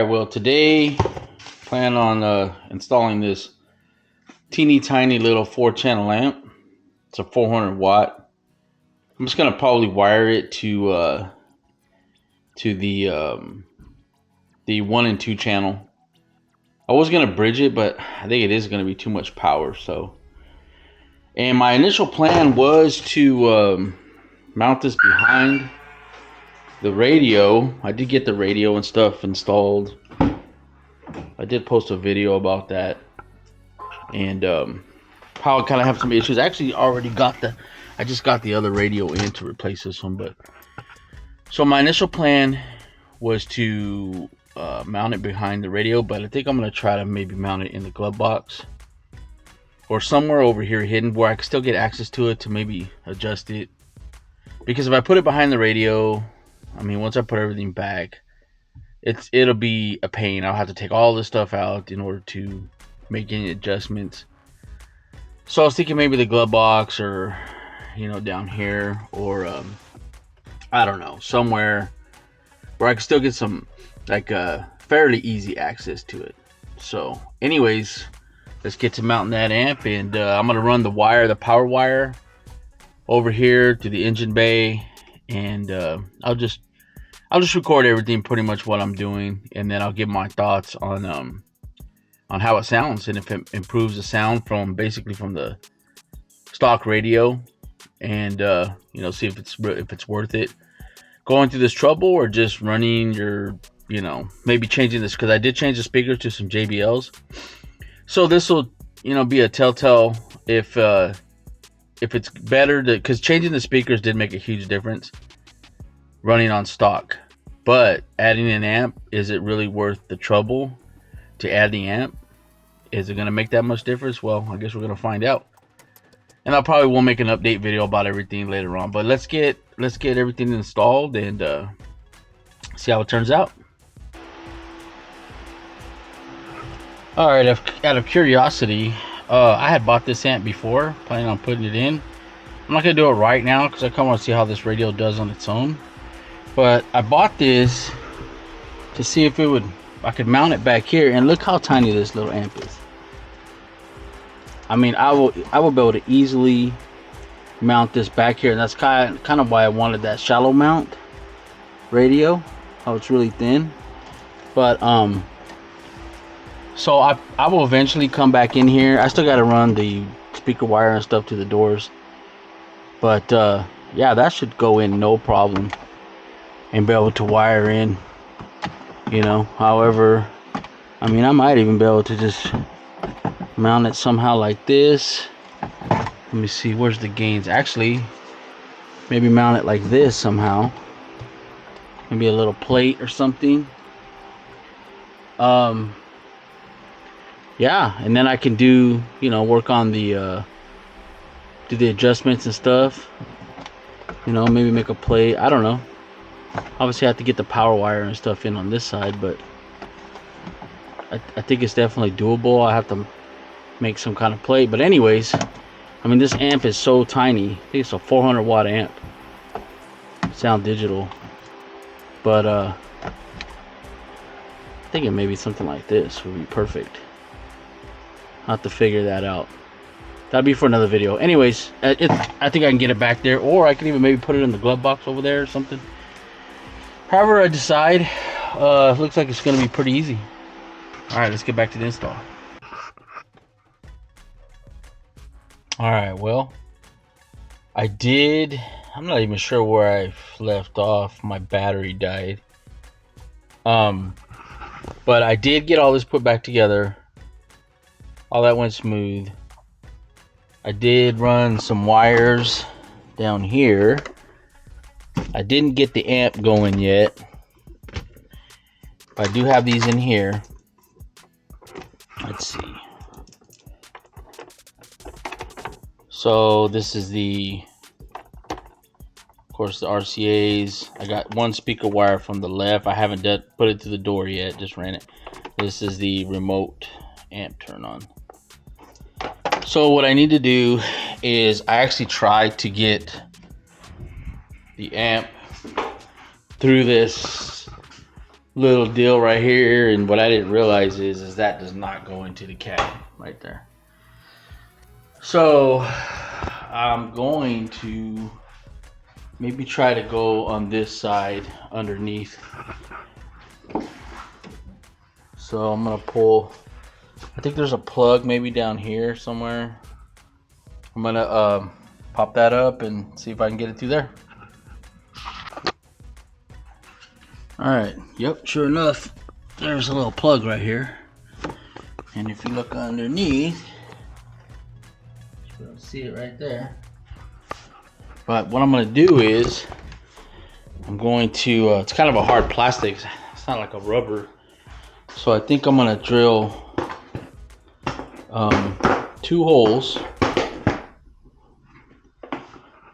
well today plan on installing this teeny tiny little 4-channel amp. It's a 400 watt. I'm just gonna probably wire it to the 1 and 2 channel. I was gonna bridge it, but I think it is gonna be too much power. And my initial plan was to mount this behind the radio. I did get the radio and stuff installed. I did post a video about that, and how I kind of have some issues. I actually already got I just got the other radio in to replace this one. But so my initial plan was to mount it behind the radio, but I think I'm gonna try to maybe mount it in the glove box or somewhere over here hidden where I can still get access to it to maybe adjust it. Because if I put it behind the radio, I mean, once I put everything back, it'll be a pain. I'll have to take all this stuff out in order to make any adjustments. So I was thinking maybe the glove box, or down here, or I don't know, somewhere where I can still get some fairly easy access to it. So anyways, let's get to mounting that amp, and I'm gonna run the power wire over here to the engine bay, and I'll just record everything, pretty much what I'm doing, and then I'll give my thoughts on how it sounds, and if it improves the sound from the stock radio, and see if it's worth it going through this trouble, or just running your maybe changing this, because I did change the speakers to some JBLs. So this will be a telltale if it's better to, because changing the speakers did make a huge difference running on stock. But adding an amp, is it really worth the trouble to add the amp? Is it going to make that much difference? Well, I guess we're going to find out. And I probably will make an update video about everything later on. But let's get everything installed and see how it turns out. All right, out of curiosity, I had bought this amp before, planning on putting it in. I'm not going to do it right now because I kind of want to see how this radio does on its own. But I bought this to see if I could mount it back here, and look how tiny this little amp is. I mean, I will be able to easily mount this back here, and that's kind of why I wanted that shallow mount radio. How it's really thin. But so I will eventually come back in here. I still got to run the speaker wire and stuff to the doors, but yeah, that should go in no problem and be able to wire in, however, I mean, I might even be able to just mount it somehow like this. Let me see, where's the gains? Actually, maybe mount it like this somehow, maybe a little plate or something. Yeah, and then I can do work on the do the adjustments and stuff, maybe make a plate. I don't know. Obviously I have to get the power wire and stuff in on this side, but I think it's definitely doable. I have to make some kind of plate. But anyways, I mean, this amp is so tiny. I think it's a 400 watt amp, sound digital, but I think it maybe something like this would be perfect. I'll have to figure that out. That'd be for another video. Anyways, I think I can get it back there, or I can even maybe put it in the glove box over there or something. However I decide, looks like it's going to be pretty easy. Alright, let's get back to the install. Alright, well, I'm not even sure where I left off. My battery died. But I did get all this put back together. All that went smooth. I did run some wires down here. I didn't get the amp going yet. I do have these in here. Let's see. So this is of course, the RCAs. I got one speaker wire from the left. I haven't put it to the door yet, just ran it. This is the remote amp turn on. So what I need to do is I actually tried to get the amp through this little deal right here, and what I didn't realize is that does not go into the cab right there. So I'm going to maybe try to go on this side underneath. So I'm gonna pull, I think there's a plug maybe down here somewhere. I'm gonna pop that up and see if I can get it through there. All right, yep, sure enough, there's a little plug right here. And if you look underneath, you can see it right there. But what I'm gonna do is, I'm going to, it's kind of a hard plastic, it's not like a rubber. So I think I'm gonna drill 2 holes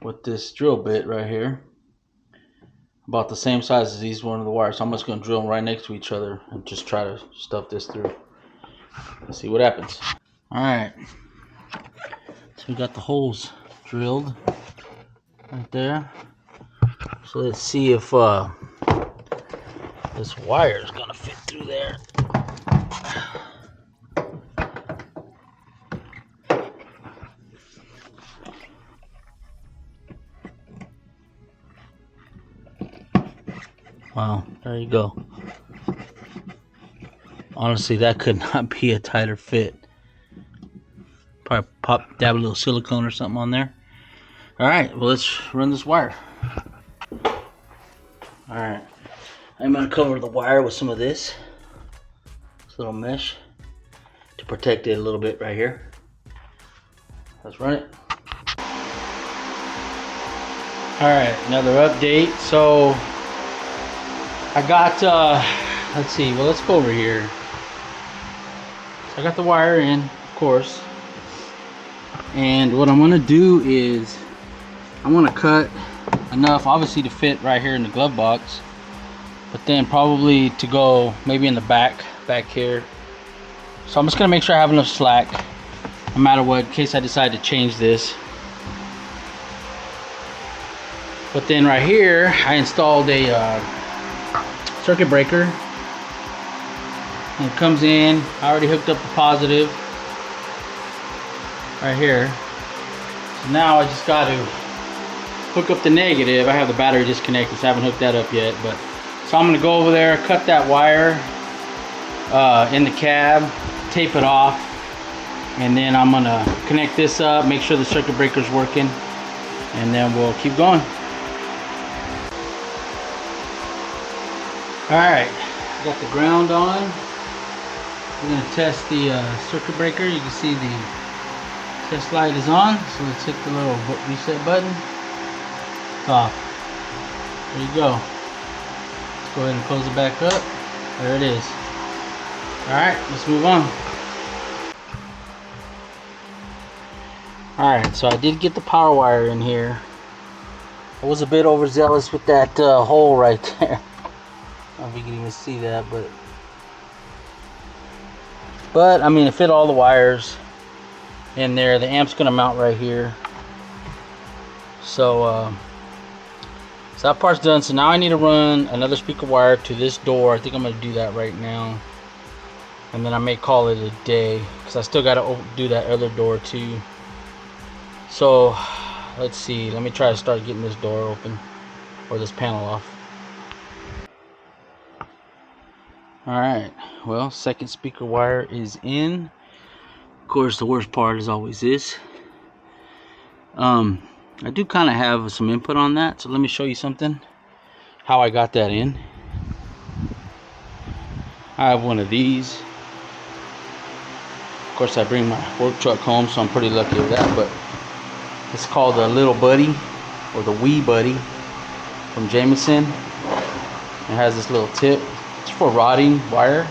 with this drill bit right here, about the same size as these one of the wires. So I'm just gonna drill them right next to each other and just try to stuff this through. Let's see what happens. All right, so we got the holes drilled right there. So let's see if this wire is gonna fit through there. Wow, there you go. Honestly, that could not be a tighter fit. Probably dab a little silicone or something on there. All right, well, let's run this wire. All right, I'm gonna cover the wire with some of this little mesh to protect it a little bit right here. Let's run it. All right, another update. So I got, let's see, well, let's go over here. So I got the wire in, of course. And what I'm gonna do is, I'm gonna cut enough, obviously, to fit right here in the glove box. But then probably to go maybe in the back here. So I'm just gonna make sure I have enough slack, no matter what, in case I decide to change this. But then right here, I installed a circuit breaker. And it comes in, I already hooked up the positive right here. So now I just got to hook up the negative. I have the battery disconnected, so I haven't hooked that up yet. But so I'm gonna go over there, cut that wire in the cab, tape it off, and then I'm gonna connect this up, make sure the circuit breaker's working, and then we'll keep going. Alright, got the ground on. We're going to test the circuit breaker. You can see the test light is on. So let's hit the little reset button. It's off. There you go. Let's go ahead and close it back up. There it is. Alright, let's move on. Alright, so I did get the power wire in here. I was a bit overzealous with that hole right there. I don't know if you can even see that, but I mean, it fit all the wires in there. The amp's gonna mount right here. So that part's done. So now I need to run another speaker wire to this door. I think I'm gonna do that right now, and then I may call it a day because I still gotta do that other door too. So let's see, let me try to start getting this door open, or this panel off. Alright, well, second speaker wire is in. Of course, the worst part is always this. I do kind of have some input on that, so let me show you something, how I got that in. I have one of these. Of course, I bring my work truck home, so I'm pretty lucky with that, but it's called the Little Buddy, or the Wee Buddy, from Jameson. It has this little tip. It's for rotting wire,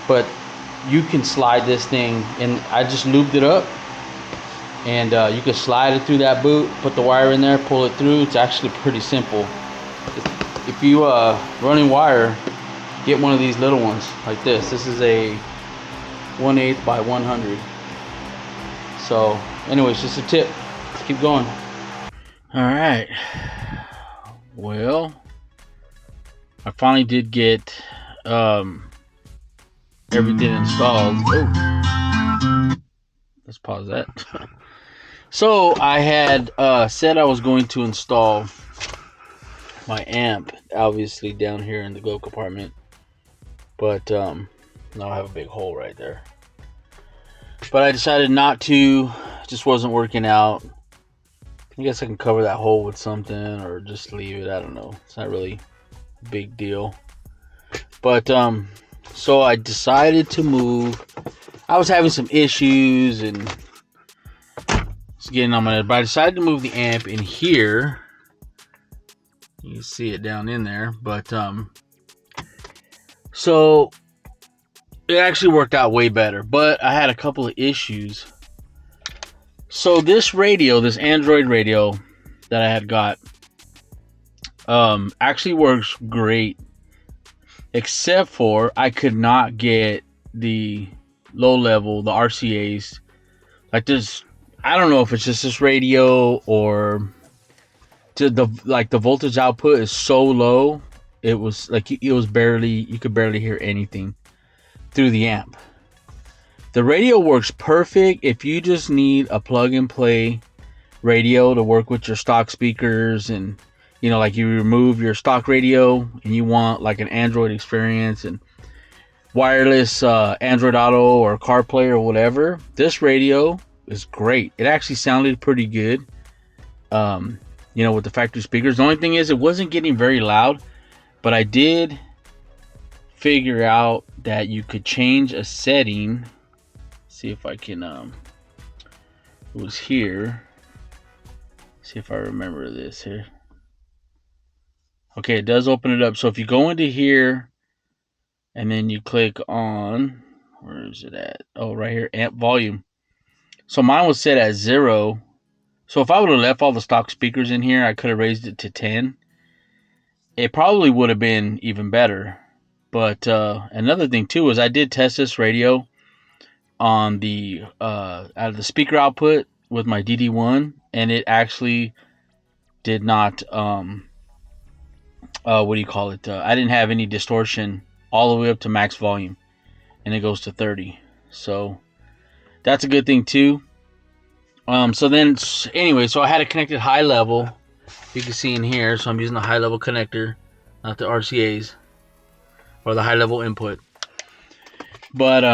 but you can slide this thing, and I just lubed it up, and you can slide it through that boot, put the wire in there, pull it through. It's actually pretty simple. If you running wire, get one of these little ones like this. This is a 1/8 by 100. So anyways, just a tip. Let's keep going. All right, well, I finally did get everything installed. Oh, let's pause that. So I had said I was going to install my amp, obviously down here in the glove compartment, but now I have a big hole right there. But I decided not to. It just wasn't working out. I guess I can cover that hole with something or just leave it. I don't know. It's not really a big deal. But so I decided to move. I was having some issues and it's getting on my nerves, but I decided to move the amp in here. You can see it down in there, but so it actually worked out way better, but I had a couple of issues. So this radio, this Android radio that I had got, actually works great, except for I could not get the low level, the RCAs. Like this, I don't know if it's just this radio or the voltage output is so low. It was like you could barely hear anything through the amp. The radio works perfect if you just need a plug and play radio to work with your stock speakers, and like you remove your stock radio and you want like an Android experience and wireless Android Auto or CarPlay or whatever. This radio is great. It actually sounded pretty good. With the factory speakers. The only thing is it wasn't getting very loud, but I did figure out that you could change a setting. See if I can it was here. See if I remember this here. Okay, it does open it up. So if you go into here and then you click on, where is it at? Oh, right here, amp volume. So mine was set at 0. So if I would have left all the stock speakers in here, I could have raised it to 10. It probably would have been even better. But another thing too is I did test this radio on the out of the speaker output with my DD1, and it actually did not what do you call it? I didn't have any distortion all the way up to max volume, and it goes to 30. So that's a good thing too. So I had it connected high level. You can see in here, so I'm using the high level connector, not the RCAs or the high level input. But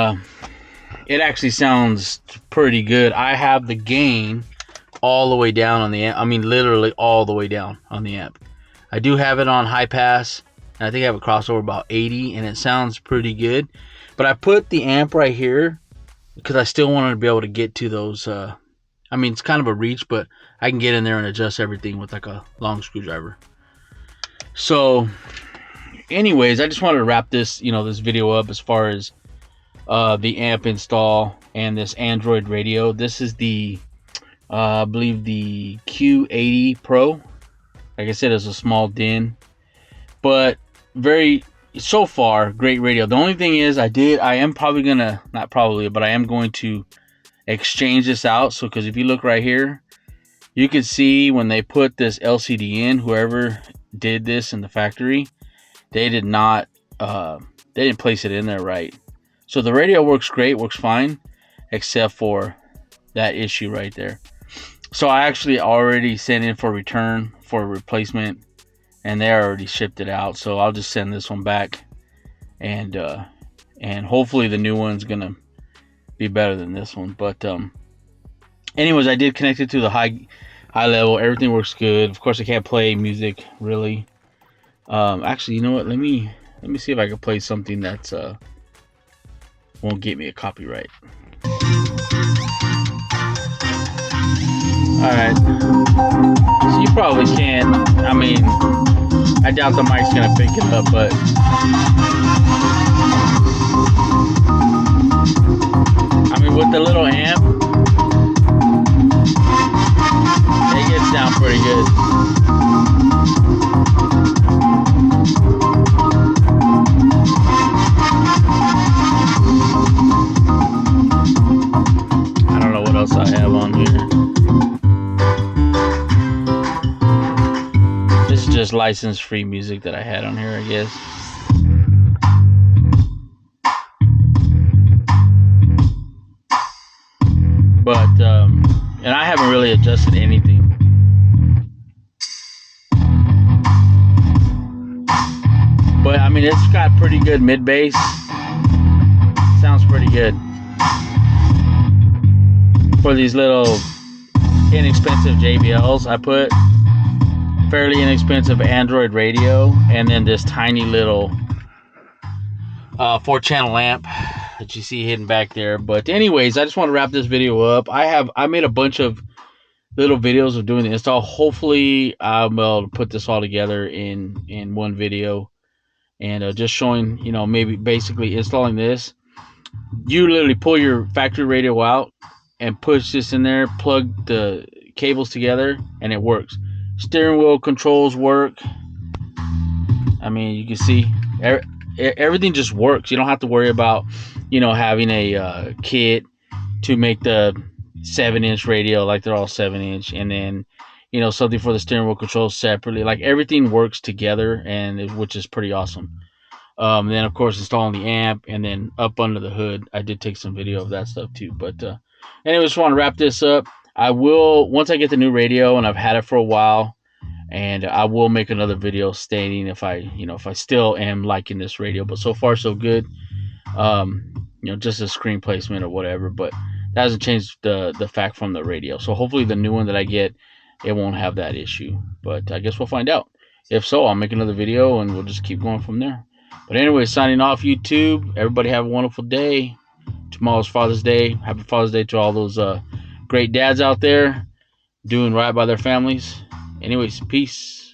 it actually sounds pretty good. I have the gain all the way down on the amp. I mean, literally all the way down on the amp. I do have it on high pass, and I think I have a crossover about 80, and it sounds pretty good. But I put the amp right here because I still wanted to be able to get to those. I mean, it's kind of a reach, but I can get in there and adjust everything with like a long screwdriver. So, anyways, I just wanted to wrap this, this video up as far as the amp install and this Android radio. This is the, I believe the Q80 Pro. Like I said, it's a small DIN, but so far, great radio. The only thing is I am probably gonna, not probably, but I am going to exchange this out. So because if you look right here, you can see when they put this LCD in, whoever did this in the factory, they did not they didn't place it in there right. So the radio works great, works fine, except for that issue right there. So I actually already sent in for return for a replacement, and they already shipped it out. So I'll just send this one back, and hopefully the new one's gonna be better than this one. But anyways, I did connect it to the high level. Everything works good. Of course, I can't play music really. Actually, you know what? Let me see if I can play something that's won't get me a copyright. Alright, so you probably can't. I mean, I doubt the mic's gonna pick it up, but I mean, with the little amp, it gets down pretty good. I don't know what else I have on here. just license free music that I had on here, I guess. But and I haven't really adjusted anything. But I mean, it's got pretty good mid bass. Sounds pretty good for these little inexpensive JBLs. I put fairly inexpensive Android radio, and then this tiny little 4-channel amp that you see hidden back there. But anyways, I just want to wrap this video up. I made a bunch of little videos of doing the install. Hopefully I'll be able to put this all together in one video, and just showing, you know, maybe basically installing this. You literally pull your factory radio out and push this in there, plug the cables together, and it works. Steering wheel controls work. I mean, you can see everything just works. You don't have to worry about, you know, having a kit to make the 7-inch radio, like they're all 7-inch, and then, you know, something for the steering wheel controls separately. Like everything works together, and which is pretty awesome. Then of course installing the amp, and then up under the hood, I did take some video of that stuff too. But anyway, just want to wrap this up. I will, once I get the new radio, and I've had it for a while, and I will make another video stating if I still am liking this radio. But so far so good. You know, just a screen placement or whatever, but that hasn't changed the fact from the radio. So hopefully the new one that I get, it won't have that issue. But I guess we'll find out. If so, I'll make another video, and we'll just keep going from there. But anyway, signing off, YouTube. Everybody have a wonderful day. Tomorrow's Father's Day. Happy Father's Day to all those great dads out there doing right by their families. Anyways, peace.